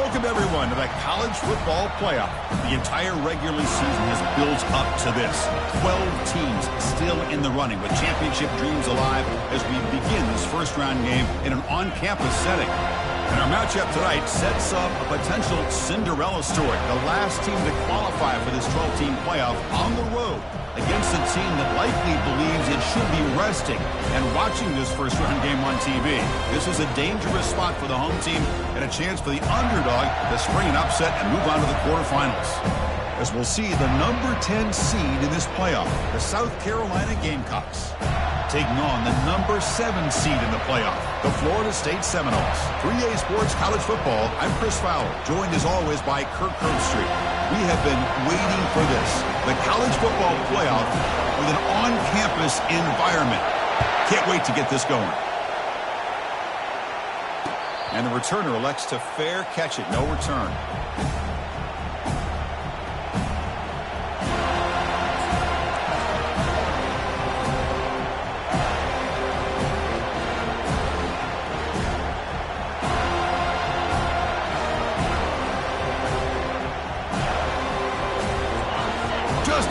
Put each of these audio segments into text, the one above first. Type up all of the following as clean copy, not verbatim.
Welcome, everyone, to the college football playoff. The entire regular season has built up to this. 12 teams still in the running with championship dreams alive as we begin this first-round game in an on-campus setting. And our matchup tonight sets up a potential Cinderella story. The last team to qualify for this 12-team playoff on the road against a team that likely believes it should be resting and watching this first-round game on TV. This is a dangerous spot for the home team and a chance for the underdog to spring an upset and move on to the quarterfinals. As we'll see the number 10 seed in this playoff, the South Carolina Gamecocks, taking on the number 7 seed in the playoff, the Florida State Seminoles. 3A Sports College Football, I'm Chris Fowler, joined as always by Kirk Herbstreit. We have been waiting for this, the college football playoff with an on-campus environment. Can't wait to get this going. And the returner elects to fair catch it, no return.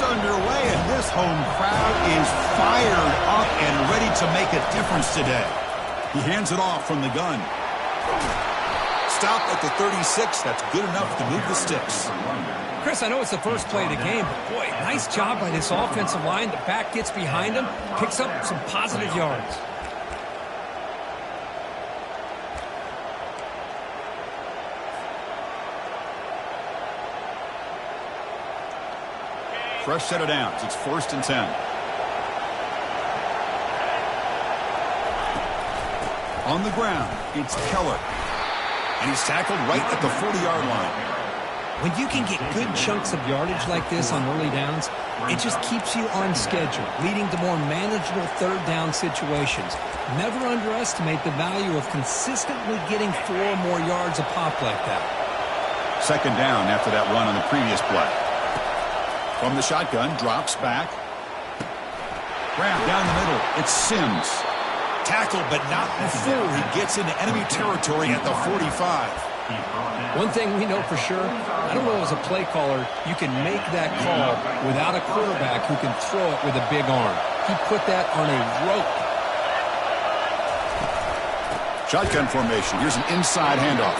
Underway, and this home crowd is fired up and ready to make a difference today. He hands it off from the gun. Stop at the 36. That's good enough to move the sticks. Chris, I know it's the first play of the game, but boy, nice job by this offensive line. The back gets behind him, picks up some positive yards. Fresh set of downs. It's 1st and 10. On the ground, it's Keller. And he's tackled right at the 40-yard line. When you can get good chunks of yardage like this on early downs, it just keeps you on schedule, leading to more manageable third down situations. Never underestimate the value of consistently getting 4 or more yards a pop like that. 2nd down after that run on the previous play. From the shotgun, drops back. Grab down the middle. It's Sims. Tackled, but not before he gets into enemy territory at the 45. One thing we know for sure, I don't know as a play caller, you can make that call without a quarterback who can throw it with a big arm. He put that on a rope. Shotgun formation. Here's an inside handoff.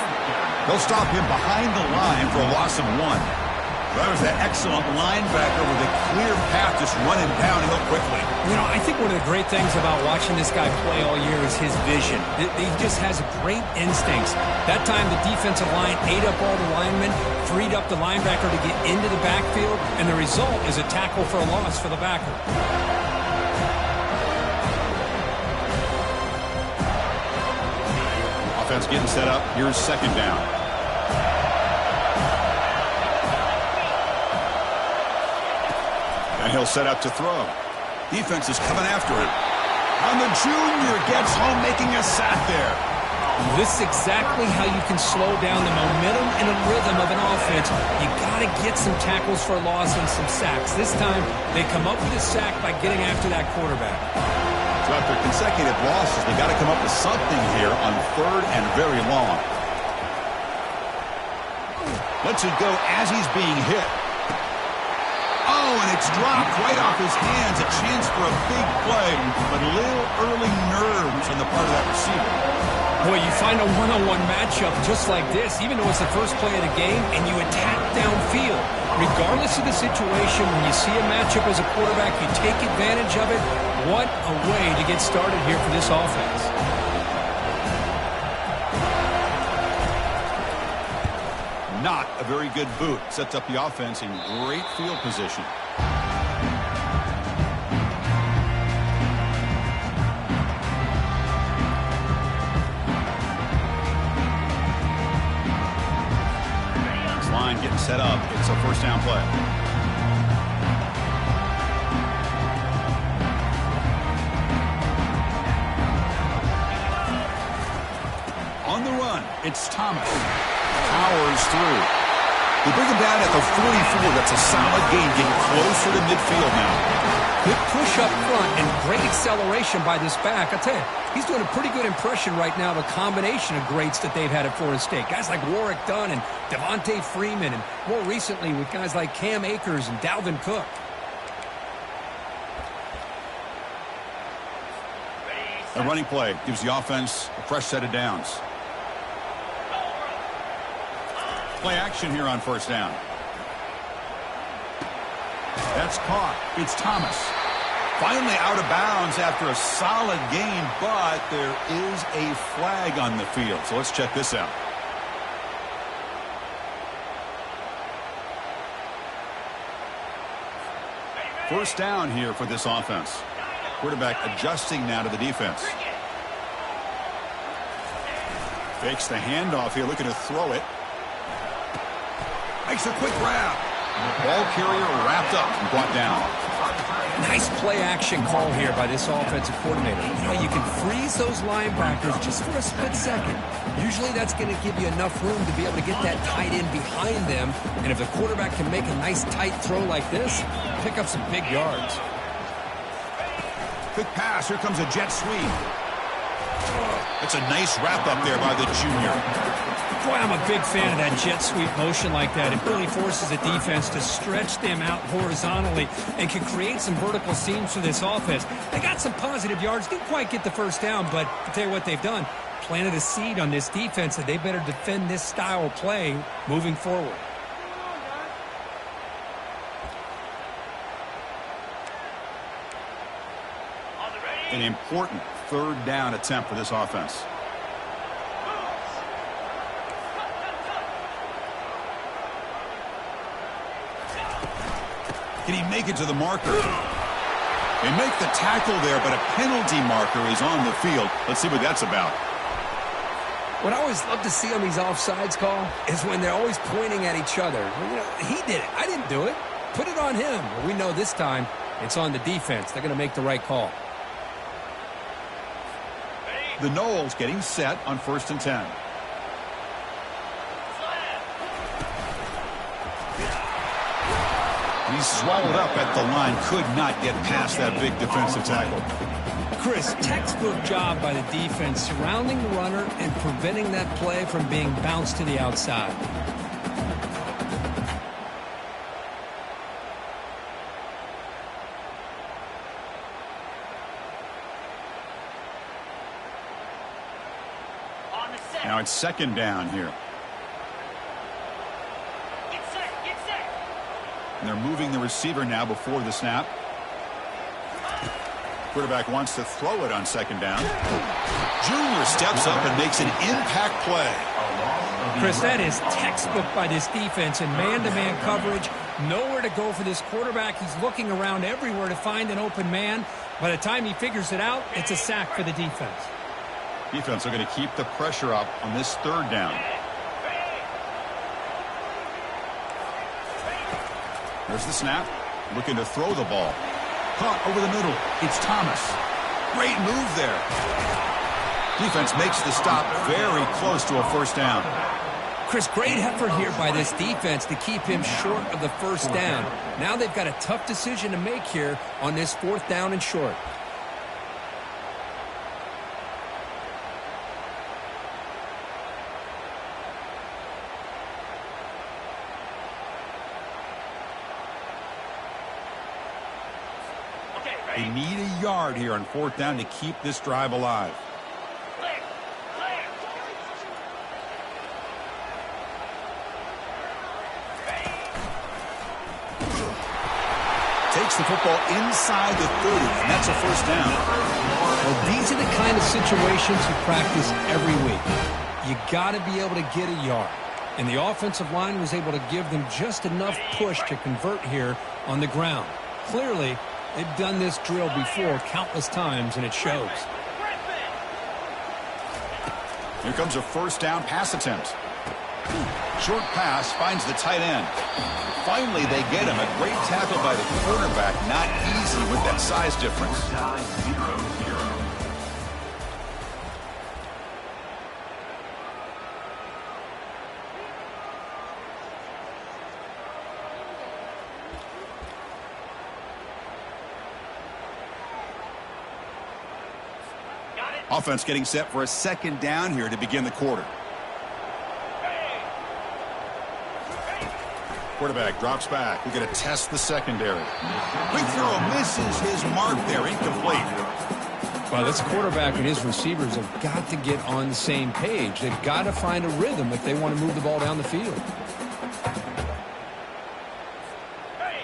They'll stop him behind the line for a loss of 1. That was that excellent linebacker with a clear path just running downhill quickly. You know, I think one of the great things about watching this guy play all year is his vision. He just has great instincts. That time the defensive line ate up all the linemen, freed up the linebacker to get into the backfield, and the result is a tackle for a loss for the backer. Offense getting set up. Here's 2nd down. And he'll set up to throw. Defense is coming after him. And the junior gets home, making a sack there. This is exactly how you can slow down the momentum and the rhythm of an offense. You got to get some tackles for a loss and some sacks. This time, they come up with a sack by getting after that quarterback. So after consecutive losses, they got to come up with something here on 3rd and very long. Lets it go as he's being hit. Oh, and it's dropped right off his hands. A chance for a big play, but a little early nerves on the part of that receiver. Boy, you find a one-on-one matchup just like this, even though it's the first play of the game, and you attack downfield. Regardless of the situation, when you see a matchup as a quarterback, you take advantage of it. What a way to get started here for this offense. Not a very good boot. Sets up the offense in great field position. This line getting set up. It's a 1st down play. On the run, it's Thomas. Powers through. They bring him down at the 44. That's a solid gain, getting closer to midfield now. Good push up front and great acceleration by this back. I tell you, he's doing a pretty good impression right now of a combination of greats that they've had at Florida State. Guys like Warwick Dunn and Devontae Freeman, and more recently with guys like Cam Akers and Dalvin Cook. A running play gives the offense a fresh set of downs. Play action here on first down. That's caught. It's Thomas. Finally out of bounds after a solid gain, but there is a flag on the field. So let's check this out. First down here for this offense. Quarterback adjusting now to the defense. Fakes the handoff here, looking to throw it. Makes a quick grab. Ball carrier wrapped up and brought down. Nice play action call here by this offensive coordinator. You know, you can freeze those linebackers just for a split second. Usually that's going to give you enough room to be able to get that tight end behind them. And if the quarterback can make a nice tight throw like this, pick up some big yards. Quick pass. Here comes a jet sweep. It's a nice wrap up there by the junior. Boy, I'm a big fan of that jet sweep motion like that. It really forces a defense to stretch them out horizontally and can create some vertical seams for this offense. They got some positive yards. Didn't quite get the first down, but I'll tell you what they've done. Planted a seed on this defense that they better defend this style of play moving forward. An important third down attempt for this offense. Can he make it to the marker? They make the tackle there, but a penalty marker is on the field. Let's see what that's about. What I always love to see on these offsides call is when they're always pointing at each other. Well, you know, he did it. I didn't do it. Put it on him. Well, we know this time it's on the defense. They're going to make the right call. The Noles getting set on 1st and 10. He's swallowed up at the line. Could not get past that big defensive tackle. Chris, textbook job by the defense surrounding the runner and preventing that play from being bounced to the outside. Now it's second down here. And they're moving the receiver now before the snap. Quarterback wants to throw it on second down. Junior steps up and makes an impact play. Chris, that is textbook by this defense in man-to-man coverage. Nowhere to go for this quarterback. He's looking around everywhere to find an open man. By the time he figures it out, it's a sack for the defense. Defense are going to keep the pressure up on this third down. There's the snap. Looking to throw the ball. Caught over the middle. It's Thomas. Great move there. Defense makes the stop very close to a first down. Chris, great effort here by this defense to keep him short of the first down. Now they've got a tough decision to make here on this 4th down and short. They need a yard here on 4th down to keep this drive alive. Takes the football inside the 30, and that's a first down. Well, these are the kind of situations you practice every week. You got to be able to get a yard. And the offensive line was able to give them just enough push to convert here on the ground. Clearly, they've done this drill before countless times, and it shows. Here comes a first down pass attempt. Short pass finds the tight end. Finally, they get him. A great tackle by the quarterback. Not easy with that size difference. Offense getting set for a second down here to begin the quarter. Quarterback drops back. We're going to test the secondary. Quick throw misses his mark there. Incomplete. Well, this quarterback and his receivers have got to get on the same page. They've got to find a rhythm if they want to move the ball down the field.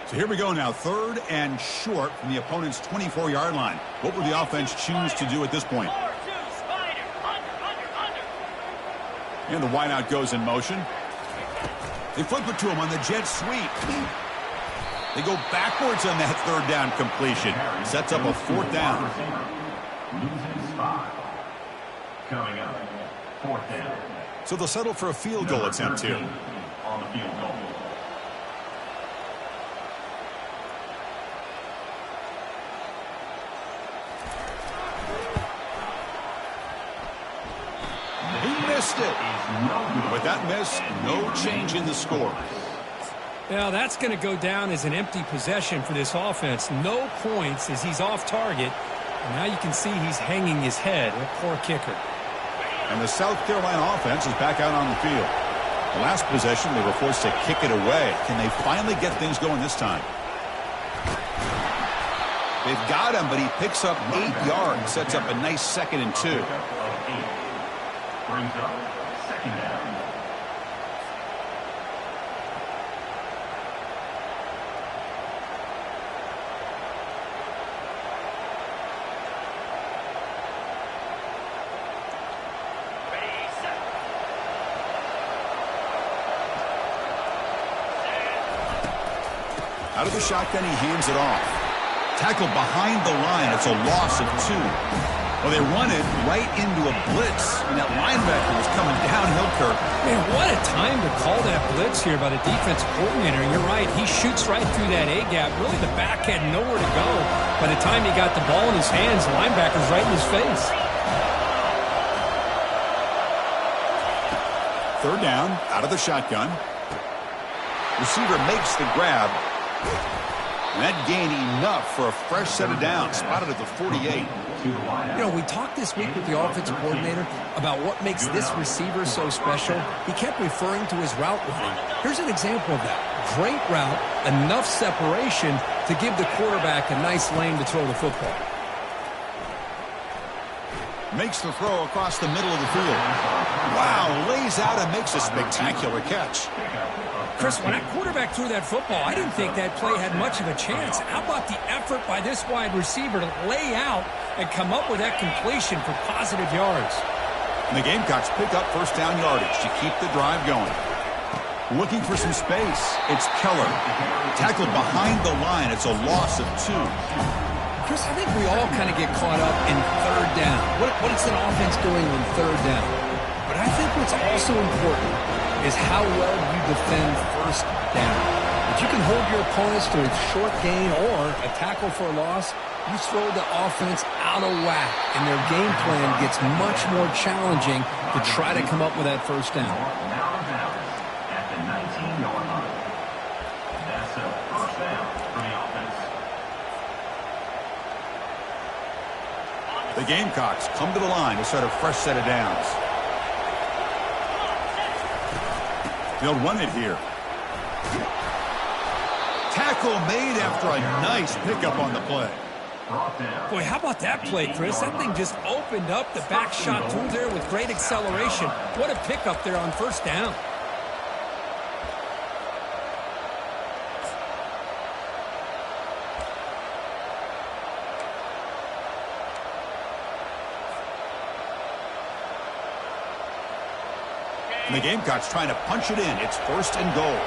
So here we go now. 3rd and short from the opponent's 24-yard line. What will the offense choose to do at this point? And the wideout goes in motion. They flip it to him on the jet sweep. They go backwards on that 3rd down completion. Sets up a 4th down. Losing spot. Coming up, 4th down. So they'll settle for a field goal attempt here. On the field goal. He missed it. With that miss, no change in the score. Now that's going to go down as an empty possession for this offense. No points as he's off target. And now you can see he's hanging his head. A poor kicker. And the South Carolina offense is back out on the field. The last possession, they were forced to kick it away. Can they finally get things going this time? They've got him, but he picks up 8 yards. Sets up a nice 2nd and 2. Brings up 2nd down. Out of the shotgun, he hands it off. Tackled behind the line. It's a loss of 2. Well, they run it right into a blitz, and that linebacker was coming downhill, Kirk. Man, what a time to call that blitz here by the defensive coordinator. You're right. He shoots right through that A-gap. Really, the back had nowhere to go. By the time he got the ball in his hands, the linebacker's right in his face. 3rd down, out of the shotgun. Receiver makes the grab. And that gained enough for a fresh set of downs. Spotted at the 48. You know, we talked this week with the offensive coordinator about what makes this receiver so special. He kept referring to his route running. Here's an example of that. Great route, enough separation to give the quarterback a nice lane to throw the football. Makes the throw across the middle of the field. Wow, lays out and makes a spectacular catch. Chris, when that quarterback threw that football, I didn't think that play had much of a chance. How about the effort by this wide receiver to lay out and come up with that completion for positive yards? And the Gamecocks pick up 1st down yardage to keep the drive going. Looking for some space. It's Keller. Tackled behind the line. It's a loss of 2. Chris, I think we all kind of get caught up in 3rd down. What is an offense doing on 3rd down? But I think what's also important is how well you defend 1st down. If you can hold your opponents to a short gain or a tackle for a loss, you throw the offense out of whack, and their game plan gets much more challenging to try to come up with that 1st down. Now down at the 19-yard line. That's a 1st down for the offense. The Gamecocks come to the line to set a fresh set of downs. They'll run it here. Tackle made after a nice pickup on the play. Boy, how about that play, Chris? That thing just opened up. The back shot through there with great acceleration. What a pickup there on 1st down. And the Gamecocks trying to punch it in. It's 1st and goal.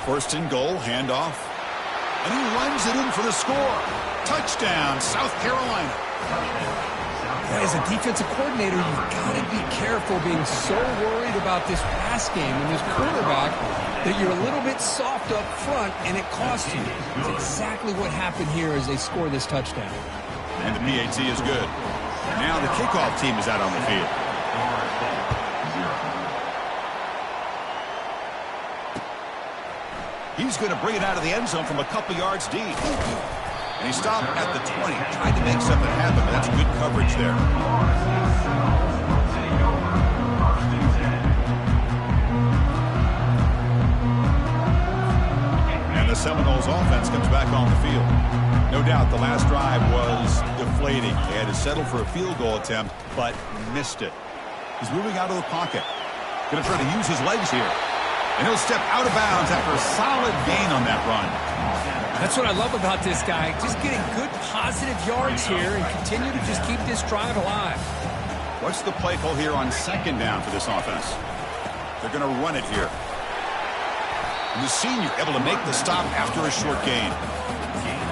1st and goal, handoff. And he runs it in for the score. Touchdown, South Carolina. As a defensive coordinator, you've got to be careful being so worried about this pass game and this quarterback that you're a little bit soft up front, and it costs you. It's exactly what happened here as they score this touchdown. And the PAT is good. Now the kickoff team is out on the field. He's going to bring it out of the end zone from a couple yards deep. And he stopped at the 20, tried to make something happen, but that's good coverage there. And the Seminoles offense comes back on the field. No doubt the last drive was deflating. They had to settle for a field goal attempt, but missed it. He's moving out of the pocket. Going to try to use his legs here. And he'll step out of bounds after a solid gain on that run. That's what I love about this guy. Just getting good positive yards here and continue to just keep this drive alive. What's the play call here on second down for this offense? They're going to run it here. And the senior able to make the stop after a short gain.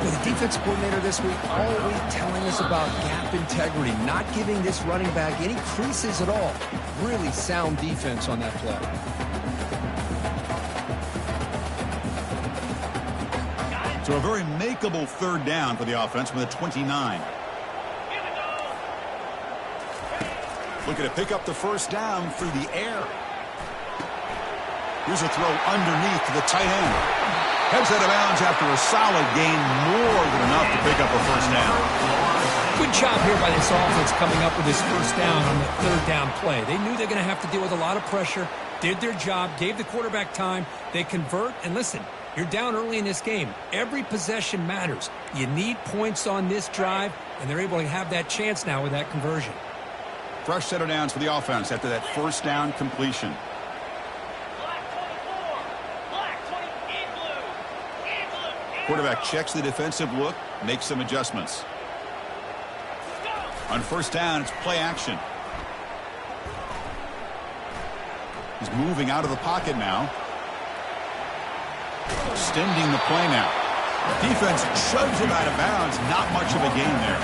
Well, the defense coordinator this week always telling us about gap integrity, not giving this running back any creases at all. Really sound defense on that play. So a very makeable third down for the offense with a 29. Looking to pick up the first down through the air. Here's a throw underneath to the tight end. Heads out of bounds after a solid gain, more than enough to pick up a first down. Good job here by this offense coming up with this first down on the third down play. They knew they're going to have to deal with a lot of pressure, did their job, gave the quarterback time. They convert, and listen, you're down early in this game. Every possession matters. You need points on this drive, and they're able to have that chance now with that conversion. Fresh set of downs for the offense after that first down completion. Quarterback checks the defensive look, makes some adjustments. On first down, it's play action. He's moving out of the pocket now. Extending the play now. Defense shoves him out of bounds. Not much of a gain there.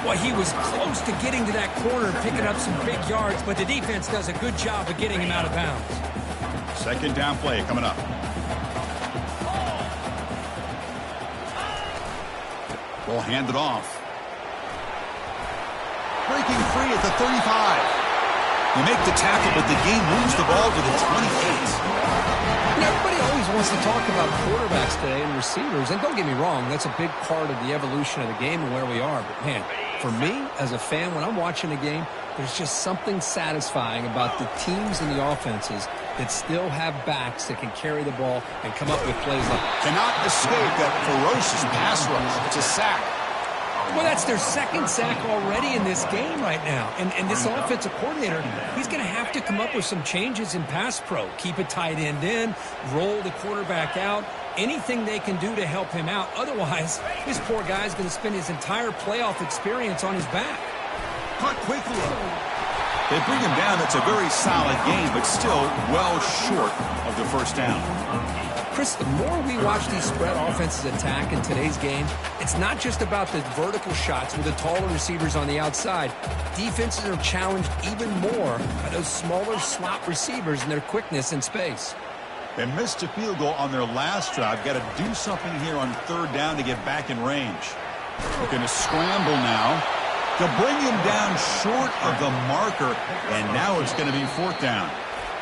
Well, he was close to getting to that corner, picking up some big yards, but the defense does a good job of getting him out of bounds. Second down play coming up. Ball handed off. Breaking free at the 35. They make the tackle, but the game moves the ball to the 28. Everybody always wants to talk about quarterbacks today and receivers, and don't get me wrong, that's a big part of the evolution of the game and where we are. But, man, for me, as a fan, when I'm watching a game, there's just something satisfying about the teams and the offenses that still have backs that can carry the ball and come up with plays like that. Cannot escape that ferocious pass rush. It's a sack. Well, that's their second sack already in this game right now. And this offensive coordinator, he's going to have to come up with some changes in pass pro. Keep a tight end in, roll the quarterback out, anything they can do to help him out. Otherwise, this poor guy's going to spend his entire playoff experience on his back. Caught quickly. They bring him down. That's a very solid game, but still well short of the first down. Chris, the more we watch these spread offenses attack in today's game, it's not just about the vertical shots with the taller receivers on the outside. Defenses are challenged even more by those smaller slot receivers and their quickness in space. They missed a field goal on their last drive. Got to do something here on third down to get back in range. Looking to scramble now. They'll bring him down short of the marker, and now it's going to be fourth down.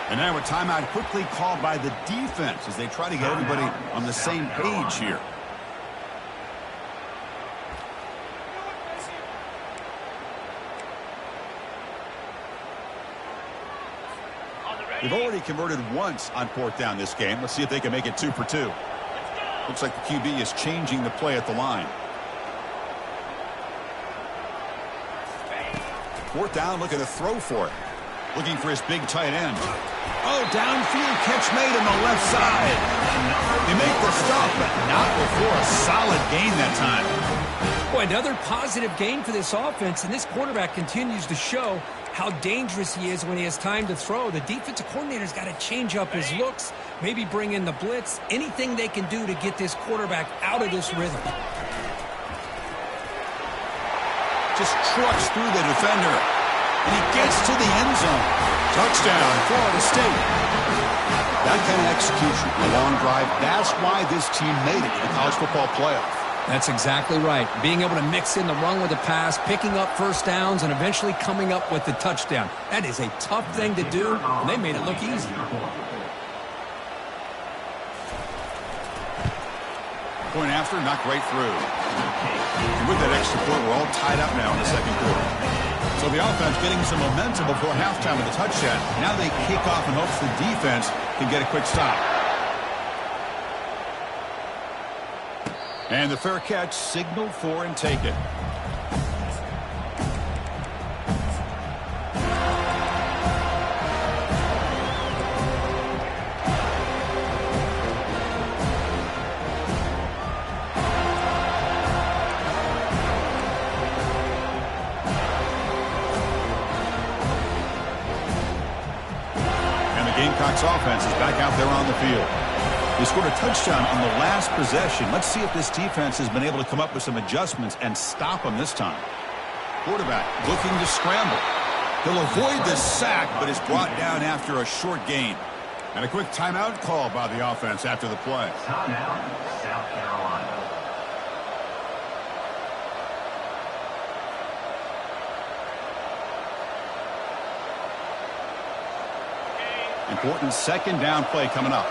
And now a timeout quickly called by the defense as they try to get everybody on the same page here. They've already converted once on fourth down this game. Let's see if they can make it 2 for 2. Looks like the QB is changing the play at the line. Fourth down, looking to throw for it. Looking for his big tight end. Oh, downfield catch made on the left side. They make the stop, but not before a solid gain that time. Boy, another positive gain for this offense, and this quarterback continues to show how dangerous he is when he has time to throw. The defensive coordinator's got to change up his looks, maybe bring in the blitz, anything they can do to get this quarterback out of this rhythm. Just trucks through the defender. And he gets to the end zone. Touchdown, Florida State. That kind of execution, a long drive, that's why this team made it to the college football playoff. That's exactly right. Being able to mix in the run with the pass, picking up first downs, and eventually coming up with the touchdown. That is a tough thing to do, and they made it look easy. Going after, not right through. And with that extra point, we're all tied up now in the second quarter. So the offense getting some momentum before halftime with a touchdown. Now they kick off in hopes the defense can get a quick stop. And the fair catch signaled for and taken. Gamecocks offense is back out there on the field. They scored a touchdown on the last possession. Let's see if this defense has been able to come up with some adjustments and stop them this time. Quarterback looking to scramble. He'll avoid the sack, but is brought down after a short gain. And a quick timeout call by the offense after the play. Timeout, South Carolina. Important second down play coming up.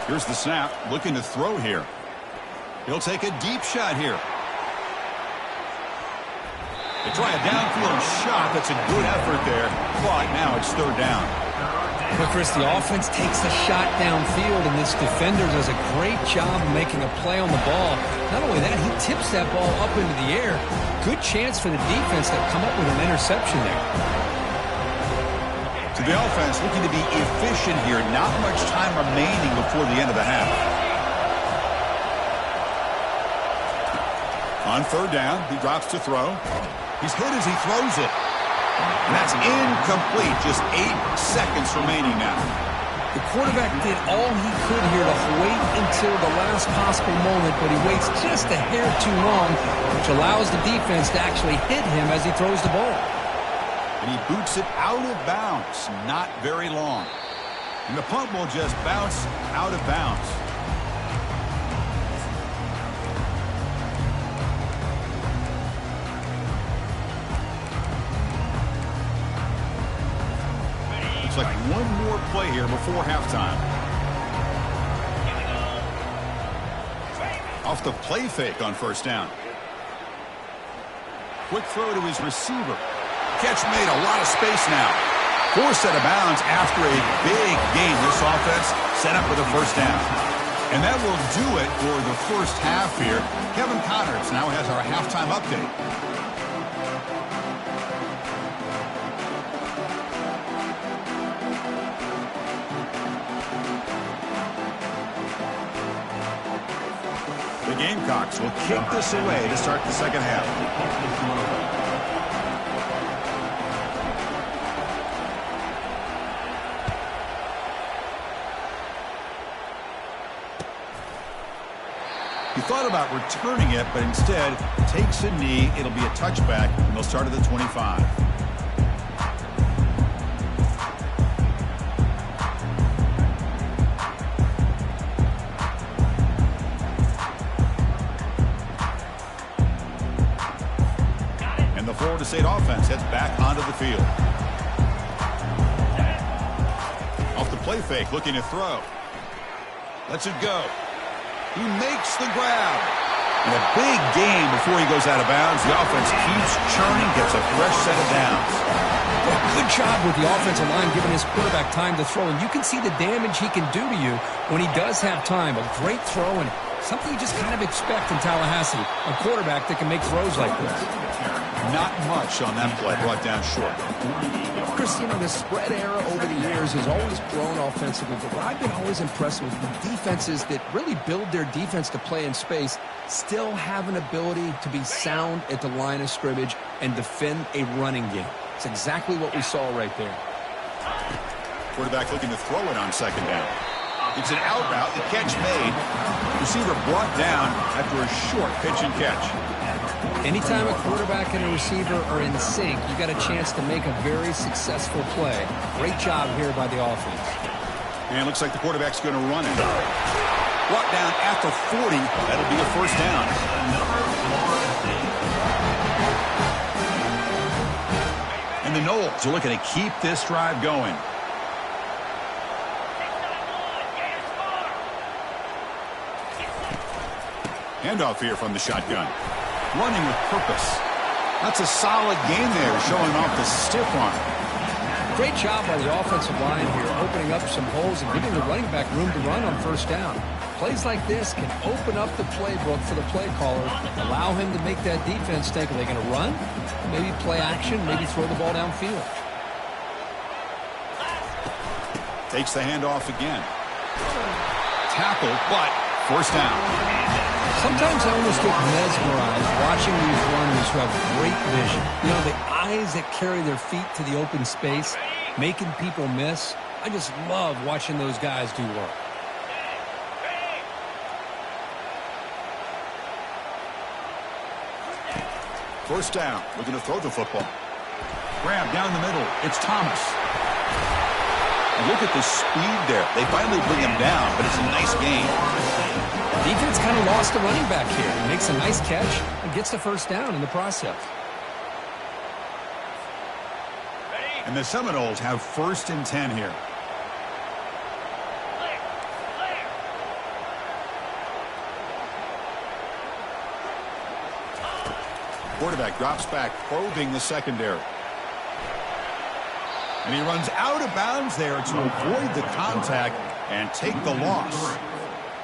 Here's the snap, looking to throw here. He'll take a deep shot here. They try a downfield shot. That's a good effort there, but now it's third down. But Chris, the offense takes a shot downfield, and this defender does a great job of making a play on the ball. Not only that, he tips that ball up into the air. Good chance for the defense to come up with an interception there. So the offense looking to be efficient here. Not much time remaining before the end of the half. On third down, he drops to throw. He's hit as he throws it. And that's incomplete. Just 8 seconds remaining now. The quarterback did all he could here to wait until the last possible moment, but he waits just a hair too long, which allows the defense to actually hit him as he throws the ball. And he boots it out of bounds. Not very long. And the punt will just bounce out of bounds. Looks like one more play here before halftime. Off the play fake on first down. Quick throw to his receiver. Catch made, a lot of space now. Forced out of bounds after a big gain. This offense set up with a first down. And that will do it for the first half here. Kevin Connors now has our halftime update. The Gamecocks will kick this away to start the second half. He thought about returning it, but instead takes a knee. It'll be a touchback, and they'll start at the 25. And the Florida State offense heads back onto the field. Off the play fake, looking to throw. Lets it go. He makes the grab. And a big gain before he goes out of bounds. The offense keeps churning, gets a fresh set of downs. Well, good job with the offensive line giving his quarterback time to throw. And you can see the damage he can do to you when he does have time. A great throw and something you just kind of expect in Tallahassee. A quarterback that can make throws like this. Not much on that play, brought down short. Chris, you know, the spread era over the years has always grown offensively, but what I've been always impressed with the defenses that really build their defense to play in space still have an ability to be sound at the line of scrimmage and defend a running game. It's exactly what we saw right there. Quarterback looking to throw it on second down. It's an out route, the catch made. Receiver brought down after a short pitch and catch. Anytime a quarterback and a receiver are in sync, you got a chance to make a very successful play. Great job here by the offense. And it looks like the quarterback's going to run it. Brought down at the 40. That'll be a first down. And the Noles are looking to keep this drive going. 6-9-1, Handoff here from the shotgun. Running with purpose. That's a solid game there, showing off the stiff arm. Great job by the offensive line here, opening up some holes and giving the running back room to run on first down. Plays like this can open up the playbook for the play caller, allow him to make that defense think, are they going to run? Maybe play action, maybe throw the ball downfield. Takes the handoff again. Tackle, but first down. Sometimes I almost get mesmerized watching these runners who have great vision. You know, the eyes that carry their feet to the open space, making people miss. I just love watching those guys do work. First down. We're going to throw the football. Grab down the middle. It's Thomas. And look at the speed there. They finally bring him down, but it's a nice game. Defense kind of lost the running back here. He makes a nice catch and gets the first down in the process. And the Seminoles have 1st and 10 here. Quarterback drops back, probing the secondary. And he runs out of bounds there to avoid the contact and take the loss.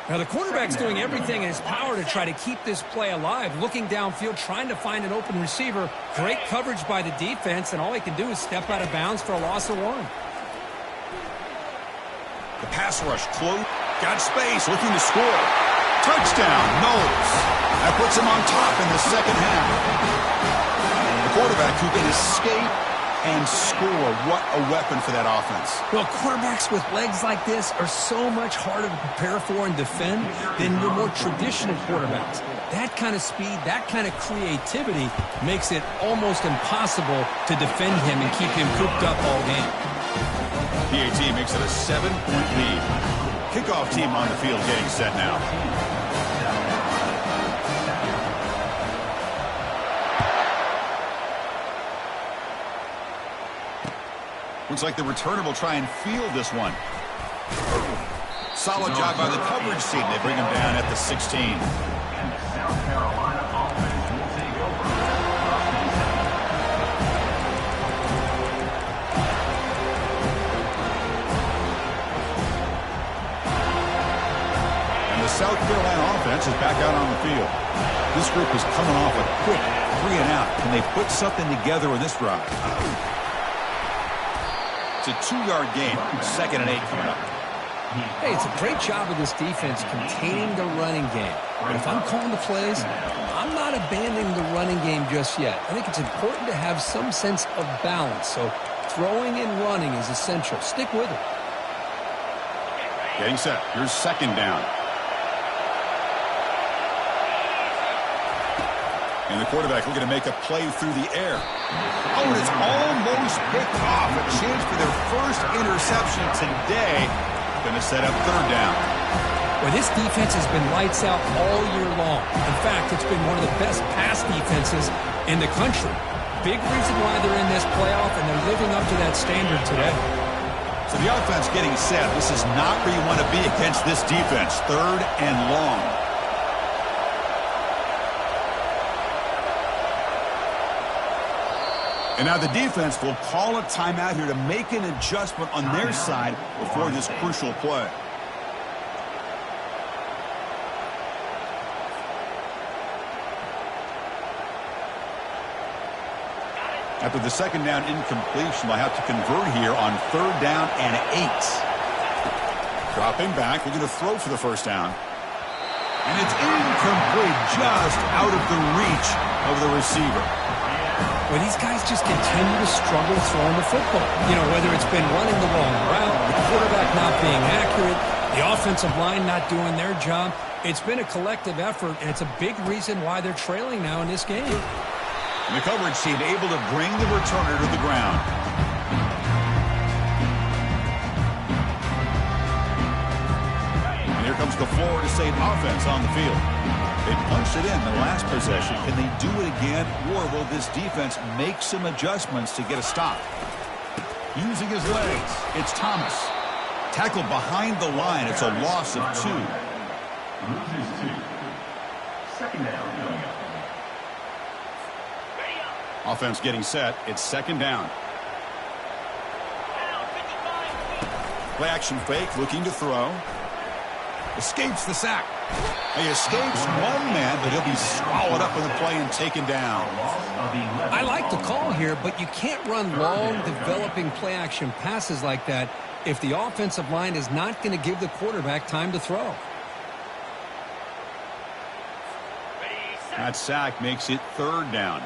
Now the quarterback's doing everything in his power to try to keep this play alive, looking downfield, trying to find an open receiver. Great coverage by the defense, and all he can do is step out of bounds for a loss of 1. The pass rush close. Got space, looking to score. Touchdown, Knowles. That puts him on top in the second half. The quarterback who can escape and score. What a weapon for that offense. Well, quarterbacks with legs like this are so much harder to prepare for and defend than your more traditional quarterbacks. That kind of speed, that kind of creativity makes it almost impossible to defend him and keep him cooped up all game. PAT makes it a 7-point lead. Kickoff team on the field getting set now. Looks like the returner will try and field this one. Solid job by the coverage team. They bring him down at the 16. And the South Carolina offense will take over. And the South Carolina offense is back out on the field. This group is coming off a quick 3-and-out. Can they put something together in this drive? It's a 2-yard game. 2nd and 8 coming up. Hey, it's a great job of this defense containing the running game. But if I'm calling the plays, I'm not abandoning the running game just yet. I think it's important to have some sense of balance. So throwing and running is essential. Stick with it. Getting set. Here's 2nd down. And the quarterback looking to make a play through the air. Oh, and it's almost picked off. A chance for their first interception today. Going to set up 3rd down. Well, this defense has been lights out all year long. In fact, it's been one of the best pass defenses in the country. Big reason why they're in this playoff, and they're living up to that standard today. So the offense getting set. This is not where you want to be against this defense. 3rd and long. And now the defense will call a timeout here to make an adjustment on their side before this crucial play. After the 2nd down incompletion, they'll have to convert here on 3rd down and 8. Dropping back, looking to throw for the first down. And it's incomplete, just out of the reach of the receiver. Well, these guys just continue to struggle throwing the football. You know, whether it's been running the wrong route, the quarterback not being accurate, the offensive line not doing their job. It's been a collective effort, and it's a big reason why they're trailing now in this game. And the coverage team able to bring the returner to the ground. And here comes the Florida State offense on the field. They punched it in the last possession. Can they do it again, or will this defense make some adjustments to get a stop? Using his legs, it's Thomas. Tackled behind the line. It's a loss of 2. Loses 2. second down. Offense getting set. It's second down. Play action fake, looking to throw. Escapes the sack. He escapes one man, but he'll be swallowed up in the play and taken down. I like the call here, but you can't run long, developing play-action passes like that if the offensive line is not going to give the quarterback time to throw. That sack makes it third down.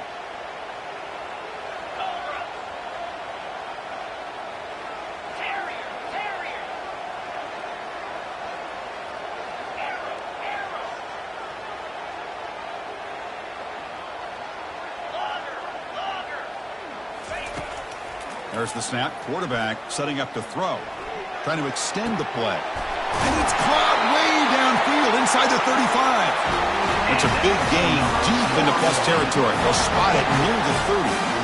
There's the snap. Quarterback setting up to throw. Trying to extend the play. And it's caught way downfield inside the 35. It's a big gain deep into plus territory. They'll spot it near the 30.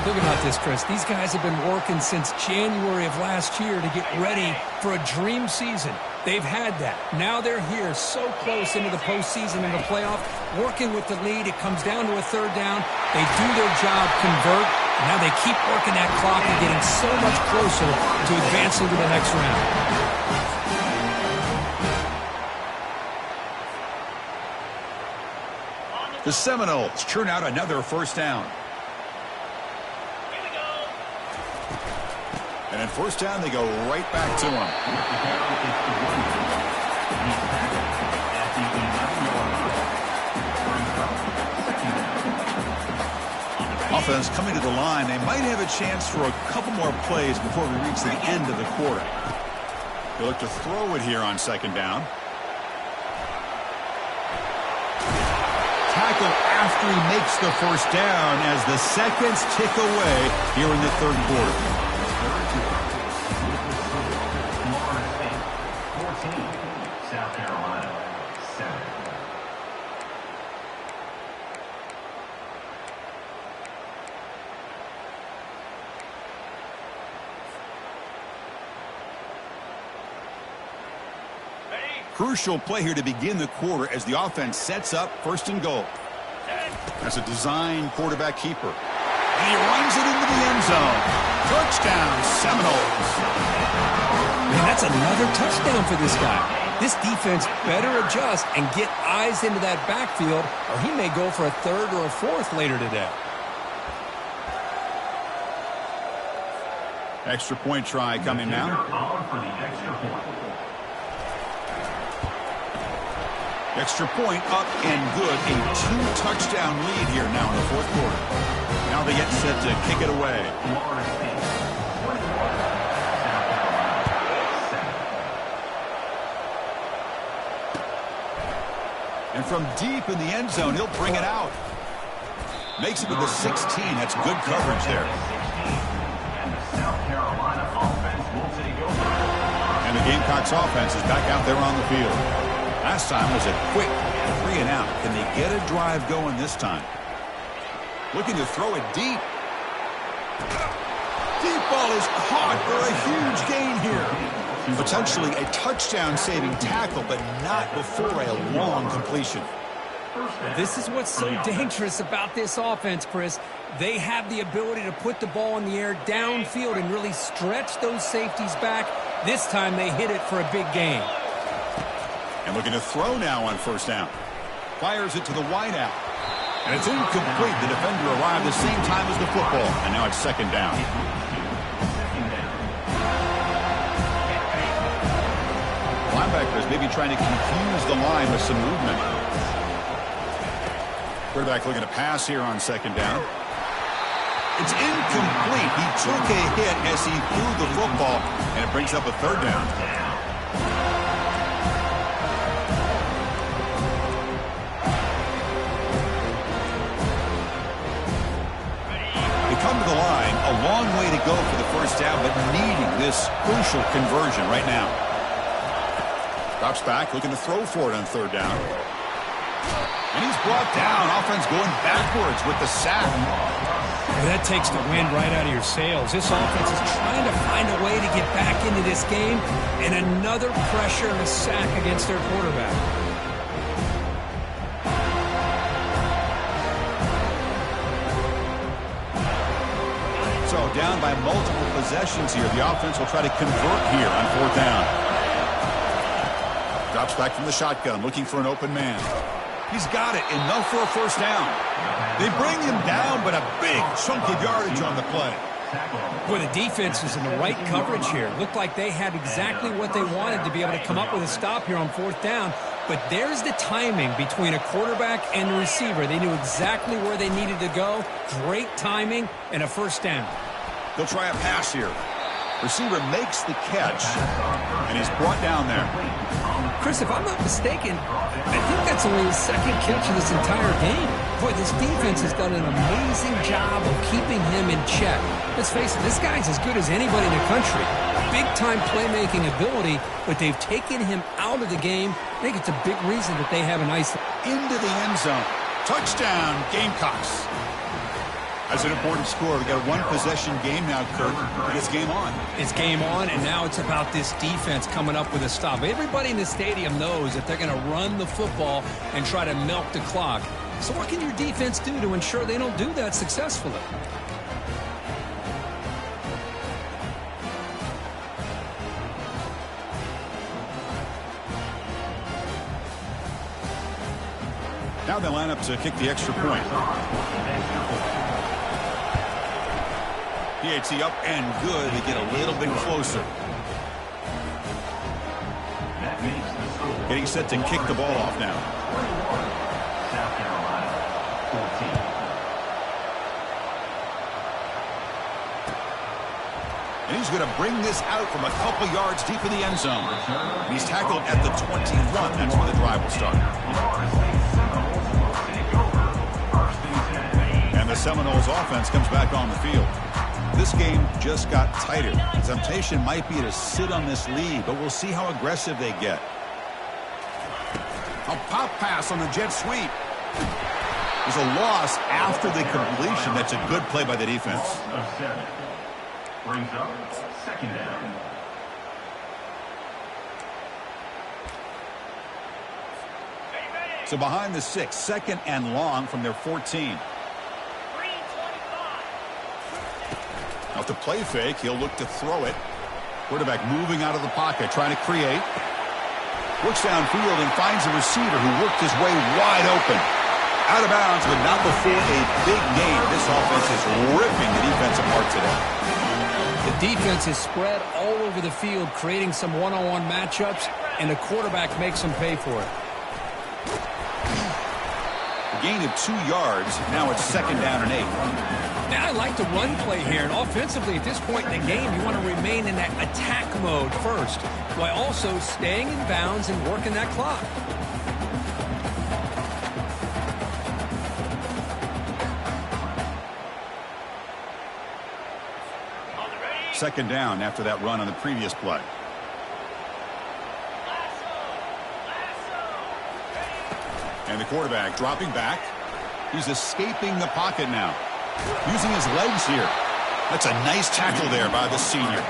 Look about this, Chris. These guys have been working since January of last year to get ready for a dream season. They've had that. Now they're here so close into the postseason and the playoff, working with the lead. It comes down to a third down. They do their job, convert. Now they keep working that clock and getting so much closer to advancing to the next round. The Seminoles churn out another first down. And at first down, they go right back to him. Offense coming to the line. They might have a chance for a couple more plays before we reach the end of the quarter. They look to throw it here on second down. Tackle after he makes the first down as the seconds tick away here in the third quarter. South Carolina, 7. Crucial play here to begin the quarter as the offense sets up first and goal. That's a design quarterback keeper. And he runs it into the end zone. Touchdown, Seminoles. Man, that's another touchdown for this guy. This defense better adjust and get eyes into that backfield, or he may go for a third or a fourth later today. Extra point try coming now. For the extra point. Extra point up and good. A 2-touchdown lead here now in the fourth quarter. Now they get set to kick it away. And from deep in the end zone, he'll bring it out. Makes it to the 16. That's good coverage there. And the South Carolina offense will take over. And the Gamecocks offense is back out there on the field. Last time was a quick 3 and out. Can they get a drive going this time? Looking to throw it deep. Deep ball is caught for a huge gain here. Potentially a touchdown-saving tackle, but not before a long completion. This is what's so dangerous about this offense, Chris. They have the ability to put the ball in the air downfield and really stretch those safeties back. This time they hit it for a big gain. And looking to throw now on first down. Fires it to the wideout. And it's incomplete. The defender arrived the same time as the football. And now it's second down. Linebackers maybe trying to confuse the line with some movement. Quarterback looking to pass here on second down. It's incomplete. He took a hit as he threw the football, and it brings up a third down. Come to the line, a long way to go for the first down, but needing this crucial conversion right now. Drops back, looking to throw for it on third down. And he's brought down. Offense going backwards with the sack. Well, that takes the wind right out of your sails. This offense is trying to find a way to get back into this game, and another pressure and a sack against their quarterback. down by multiple possessions here. The offense will try to convert here on 4th down. Drops back from the shotgun, looking for an open man. He's got it. Enough for a 1st down. They bring him down, but a big chunk of yardage on the play. Boy, the defense is in the right coverage here. Looked like they had exactly what they wanted to be able to come up with a stop here on 4th down. But there's the timing between a quarterback and the receiver. They knew exactly where they needed to go. Great timing and a 1st down. They'll try a pass here. Receiver makes the catch, and he's brought down there. Chris, if I'm not mistaken, I think that's only his 2nd catch of this entire game. Boy, this defense has done an amazing job of keeping him in check. Let's face it, this guy's as good as anybody in the country. Big-time playmaking ability, but they've taken him out of the game. I think it's a big reason that they have a nice... Into the end zone. Touchdown, Gamecocks. That's an important score. We've got a 1-possession game now, Kurt. It's game on. It's game on, and now it's about this defense coming up with a stop. Everybody in the stadium knows that they're going to run the football and try to milk the clock. So what can your defense do to ensure they don't do that successfully? Now they line up to kick the extra point. PAT up and good. They get a little bit closer. Getting set to kick the ball off now. South Carolina, 14. And he's going to bring this out from a couple yards deep in the end zone. And he's tackled at the 21. That's where the drive will start. And the Seminoles offense comes back on the field. This game just got tighter. The temptation might be to sit on this lead, but we'll see how aggressive they get. A pop pass on the jet sweep. There's a loss after the completion. That's a good play by the defense. Of 7. Brings up 2nd down. So behind the 6, 2nd and long from their 14. Off the play fake, he'll look to throw it. Quarterback moving out of the pocket, trying to create. Works downfield and finds a receiver who worked his way wide open. Out of bounds, but not before a big game. This offense is ripping the defense apart today. The defense is spread all over the field, creating some one-on-one matchups, and the quarterback makes them pay for it. A gain of 2 yards. Now it's 2nd down and 8. Now, I like the run play here, and offensively at this point in the game, you want to remain in that attack mode first, while also staying in bounds and working that clock. Second down after that run on the previous play. And the quarterback dropping back. He's escaping the pocket now. Using his legs here. That's a nice tackle there by the senior.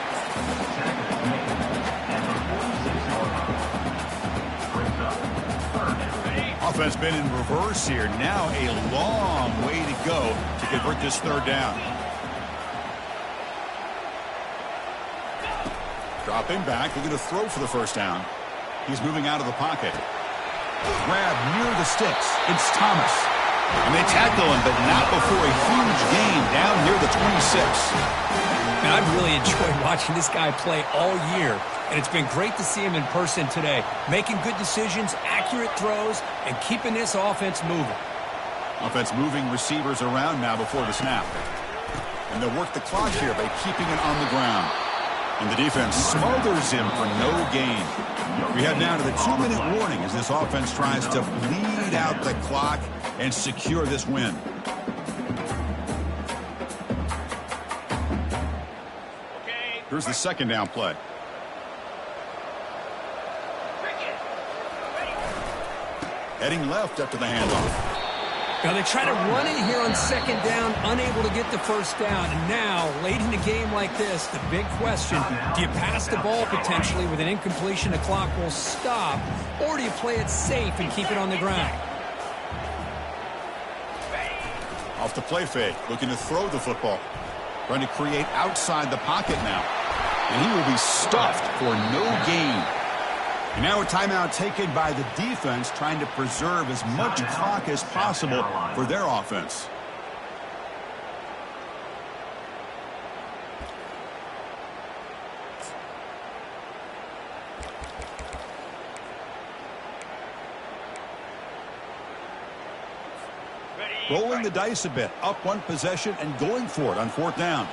Offense been in reverse here. Now a long way to go to convert this 3rd down. Dropping back, looking to throw for the 1st down. He's moving out of the pocket. Grab near the sticks. It's Thomas. And they tackle him, but not before a huge gain down near the 26. Man, I've really enjoyed watching this guy play all year, and it's been great to see him in person today, making good decisions, accurate throws, and keeping this offense moving. Offense moving receivers around now before the snap. And they'll work the clock here by keeping it on the ground. And the defense smothers him for no gain. We head now to the 2-minute warning as this offense tries to bleed out the clock and secure this win. Here's the 2nd down play. Heading left after the handoff. Now they try to run it here on 2nd down, unable to get the 1st down. And now, late in a game like this, the big question, do you pass the ball potentially with an incompletion, the clock will stop, or do you play it safe and keep it on the ground? Off the play fake, looking to throw the football. Trying to create outside the pocket now. And he will be stuffed for no gain. And now a timeout taken by the defense, trying to preserve as much clock as possible for their offense. Rolling the dice a bit, up one possession and going for it on fourth down.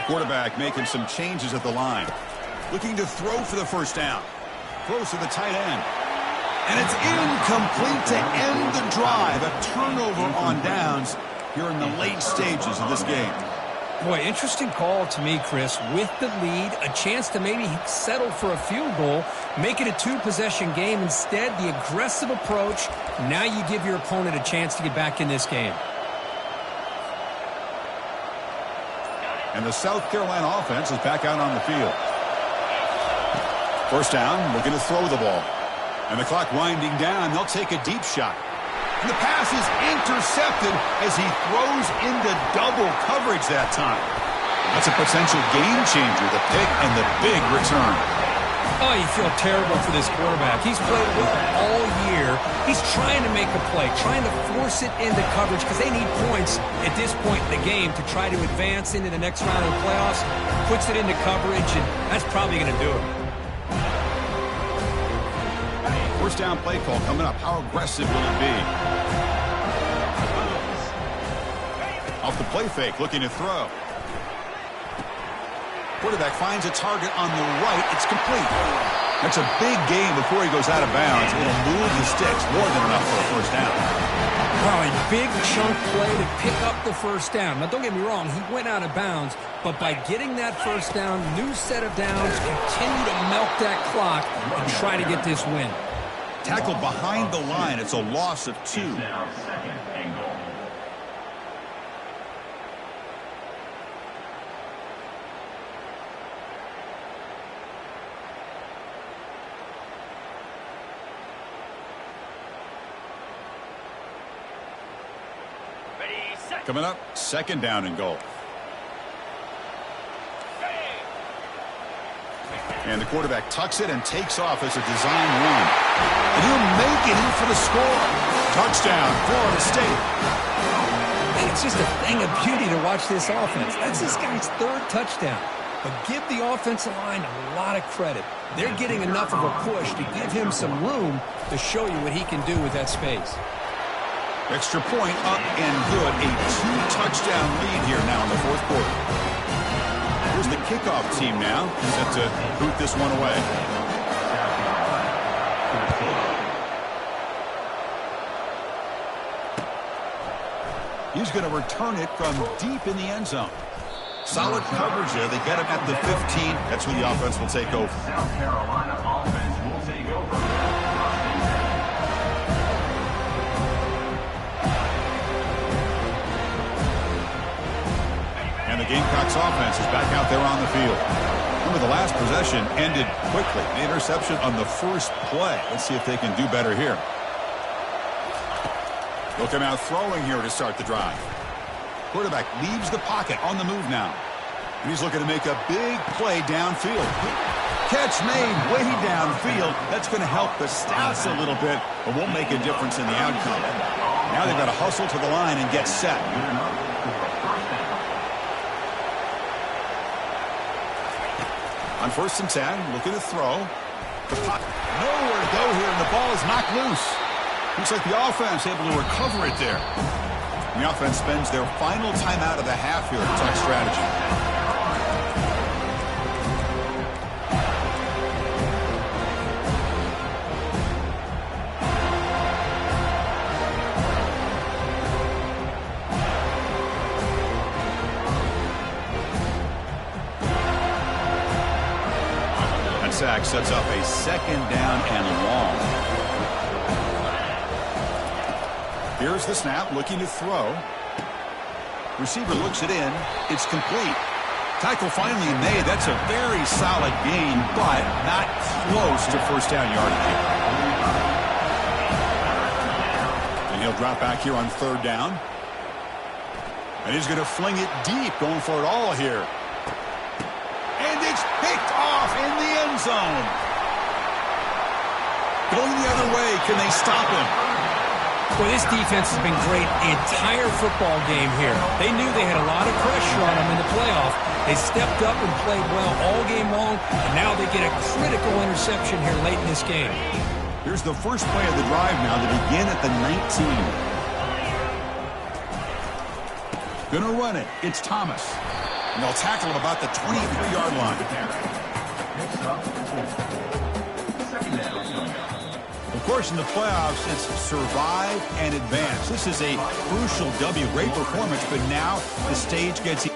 Quarterback making some changes at the line. Looking to throw for the first down. Throws to the tight end. And it's incomplete to end the drive. A turnover on downs here in the late stages of this game. Boy, interesting call to me, Chris. With the lead, a chance to maybe settle for a field goal, make it a two-possession game. Instead, the aggressive approach. Now you give your opponent a chance to get back in this game. And the South Carolina offense is back out on the field. First down, looking to throw the ball. And the clock winding down, they'll take a deep shot. And the pass is intercepted as he throws into double coverage that time. That's a potential game changer, the pick and the big return. Oh, you feel terrible for this quarterback. He's played well all year. He's trying to make a play, trying to force it into coverage because they need points at this point in the game to try to advance into the next round of the playoffs. Puts it into coverage, and that's probably going to do it. First down play call coming up. How aggressive will it be? Off the play fake, looking to throw. Quarterback finds a target on the right. It's complete. That's a big gain before he goes out of bounds. It'll move the sticks more than enough for a first down. Wow, a big chunk play to pick up the first down. Now, don't get me wrong, he went out of bounds, but by getting that first down, new set of downs, continue to milk that clock and try to get this win. Tackle behind the line. It's a loss of 2. Now second and goal. Coming up, second down and goal. And the quarterback tucks it and takes off as a design run. And he'll make it in for the score. Touchdown, Florida State. And it's just a thing of beauty to watch this offense. That's this guy's third touchdown. But give the offensive line a lot of credit. They're getting enough of a push to give him some room to show you what he can do with that space. Extra point up and good. A 2-touchdown lead here now in the fourth quarter. Here's the kickoff team now, set to boot this one away. He's going to return it from deep in the end zone. Solid coverage there. They get him at the 15. That's when the offense will take over. South Carolina offense will take over. And the Gamecocks offense is back out there on the field. Remember, the last possession ended quickly. The interception on the first play. Let's see if they can do better here. They'll come out throwing here to start the drive. Quarterback leaves the pocket on the move now. And he's looking to make a big play downfield. Catch made way downfield. That's going to help the stats a little bit, but won't make a difference in the outcome. Now they've got to hustle to the line and get set. On 1st and 10, looking to throw. Nowhere to go here, and the ball is knocked loose. Looks like the offense able to recover it there. And the offense spends their final timeout of the half here to talk strategy. Sack sets up a second down and long. Here's the snap, looking to throw. Receiver looks it in. It's complete. Tackle finally made. That's a very solid gain, but not close to first down yardage. he'll drop back here on third down. And he's going to fling it deep, going for it all here. And it's picked off in the end zone. Going the other way, can they stop him? Well, this defense has been great the entire football game here. They knew they had a lot of pressure on them in the playoff. They stepped up and played well all game long, and now they get a critical interception here late in this game. Here's the first play of the drive now to begin at the 19. Gonna run it. It's Thomas. And they'll tackle him about the 23-yard line. Of course, in the playoffs, it's survive and advance. This is a crucial W. Great performance, but now the stage gets...